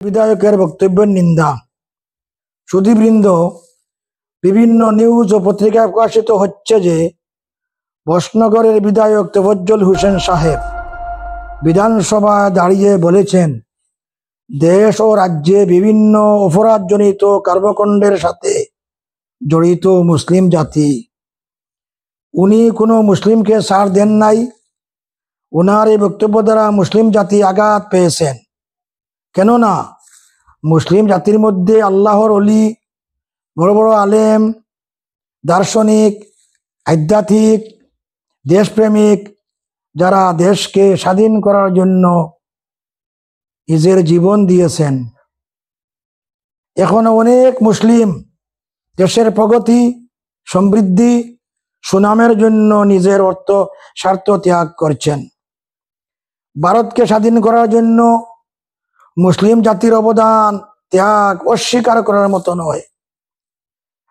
বিধায়কের বক্তব্যের নিন্দা। সুধীবৃন্দ, বিভিন্ন নিউজ ও পত্রিকায় প্রকাশিত হচ্ছে যে বসনগরের বিধায়ক তোফাজ্জল হোসেন সাহেব বিধানসভায় দাঁড়িয়ে বলেছেন, দেশ ও রাজ্যে বিভিন্ন অপরাধজনিত কর্মকাণ্ডের সাথে জড়িত মুসলিম জাতি। উনি কোনো মুসলিমকে ছাড় দেন নাই। ওনার এই বক্তব্য দ্বারা মুসলিম জাতি আঘাত পেয়েছেন। কেননা মুসলিম জাতির মধ্যে আল্লাহর অলি, বড় বড় আলেম, দার্শনিক, আধ্যাত্মিক, দেশপ্রেমিক, যারা দেশকে স্বাধীন করার জন্য নিজের জীবন দিয়েছেন। এখনো অনেক মুসলিম দেশের প্রগতি, সমৃদ্ধি, সুনামের জন্য নিজের অর্থ স্বার্থ ত্যাগ করছেন। ভারতকে স্বাধীন করার জন্য মুসলিম জাতির অবদান ত্যাগ অস্বীকার করার মতো নয়।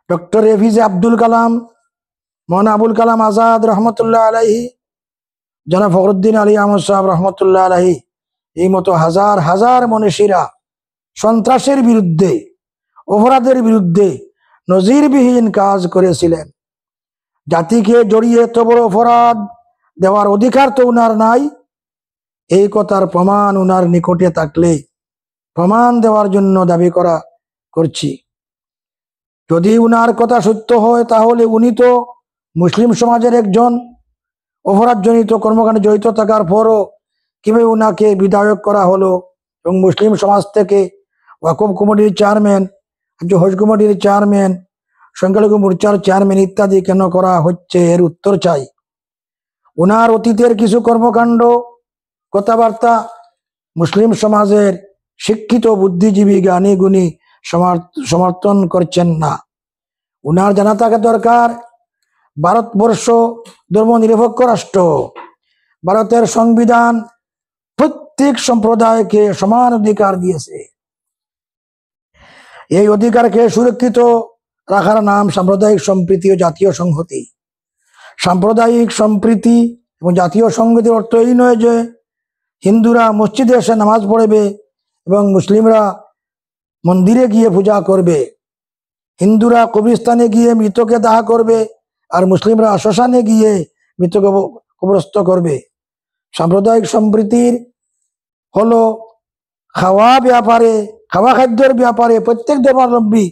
ডক্টর এপিজে আব্দুল কালাম, মৌলানা আবুল কালাম আজাদ রহমতুল্লাহ আলাইহি, জনাব ফখরুদ্দিন আলী আহমদ সাহেব রহমতুল্লাহ আলাইহি, এই মতো হাজার হাজার মনীষীরা সন্ত্রাসের বিরুদ্ধে, অপরাধের বিরুদ্ধে নজিরবিহীন কাজ করেছিলেন। জাতিকে জড়িয়ে এত বড় অপরাধ দেওয়ার অধিকার তো উনার নাই। এই কথার প্রমাণ উনার নিকটে থাকলে প্রমাণ দেওয়ার জন্য দাবি করছি। যদি উনার কথা সত্য হয়, তাহলে উনি তো মুসলিম সমাজের একজন। অপরাধজনিত কর্মকাণ্ডে জড়িত থাকার পরও কিভাবে উনাকে বিধায়ক করা হলো এবং মুসলিম সমাজ থেকে ওয়াকফ কমিটির চেয়ারম্যান, হজ কমিটির চেয়ারম্যান, সংখ্যালঘু মোর্চার চেয়ারম্যান ইত্যাদি কেন করা হচ্ছে, এর উত্তর চাই। উনার অতীতের কিছু কর্মকাণ্ড, কথাবার্তা মুসলিম সমাজের শিক্ষিত বুদ্ধিজীবী জ্ঞানী গুণী সমর্থন করছেন না। উনার জানা থাকা দরকার, ভারতবর্ষ ধর্মনিরপেক্ষ রাষ্ট্র। ভারতের সংবিধান প্রত্যেক সম্প্রদায়কে সমান অধিকার দিয়েছে। এই অধিকারকে সুরক্ষিত রাখার নাম সাম্প্রদায়িক সম্প্রীতি ও জাতীয় সংহতি। সাম্প্রদায়িক সম্প্রীতি এবং জাতীয় সংহতির অর্থ এই নয় যে হিন্দুরা মসজিদে এসে নামাজ পড়বে এবং মুসলিমরা মন্দিরে গিয়ে পূজা করবে, হিন্দুরা কবরস্থানে গিয়ে মৃতকে দাহ করবে আর মুসলিমরা শ্মশানে গিয়ে মৃতকে কবরস্থ করবে। সাম্প্রদায়িক সম্প্রীতির হলো খাওয়া খাদ্যের ব্যাপারে প্রত্যেক ধর্মাবলম্বী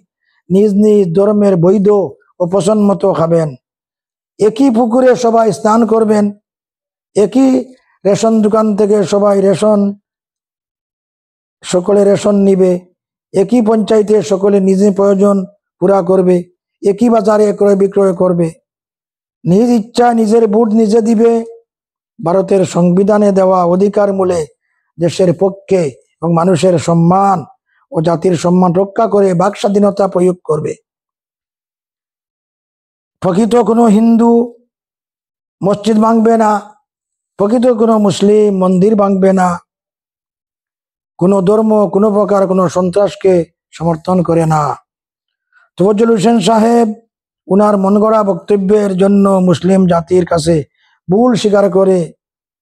নিজ নিজ ধর্মের বৈধ ও পছন্দ মতো খাবেন। একই পুকুরে সবাই স্নান করবেন, একই রেশন দোকান থেকে সকলে রেশন নিবে, একই পঞ্চায়েতে সকলে নিজের প্রয়োজন পুরা করবে, একই বাজারে ক্রয় বিক্রয় করবে, নিজ ইচ্ছা নিজের ভোট নিজে দিবে। ভারতের সংবিধানে দেওয়া অধিকার মূলে দেশের পক্ষে এবং মানুষের সম্মান ও জাতির সম্মান রক্ষা করে বাক স্বাধীনতা প্রয়োগ করবে। প্রকৃত কোনো হিন্দু মসজিদ ভাঙবে না, প্রকৃত কোনো মুসলিম মন্দির ভাঙবে না। কোনো ধর্ম কোনো প্রকার কোনো সন্ত্রাসকে সমর্থন করে না। তোফাজ্জল হোসেন সাহেব উনার মন গড়া বক্তব্যের জন্য মুসলিম জাতির কাছে ভুল স্বীকার করে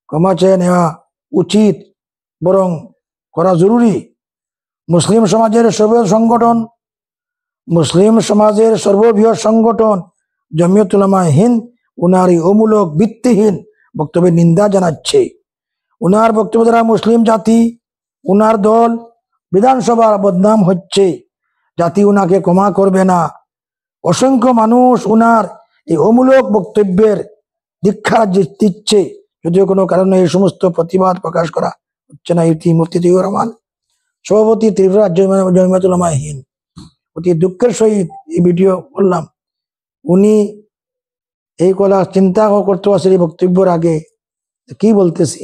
ক্ষমা চেয়ে নেওয়া উচিত, বরং করা জরুরি। মুসলিম সমাজের সর্ববৃহৎ সংগঠন জমিয়ত উলামায়ে হিন্দ উনার এই অমূলক ভিত্তিহীন বক্তব্যের নিন্দা জানাচ্ছে। উনার বক্তব্য দ্বারা মুসলিম জাতি, উনার দল, বিধানসভার বদনাম হচ্ছে। জাতি উনাকে ক্ষমা করবে না। অসংখ্য মানুষ উনার এই অমূলক বক্তব্যের দীক্ষা দিচ্ছে, যদিও কোনো কারণে এই সমস্ত প্রতিবাদ প্রকাশ করা হচ্ছে না। মুফতি তৌহিদুর রহমান, সভাপতি ত্রিপুরা জমিয়ত উলামায়ে হিন্দ, অতি দুঃখের সহিত এই ভিডিও করলাম। উনি এই কথা চিন্তা করতে পারছেন এই বক্তব্যের আগে কি বলতেছি।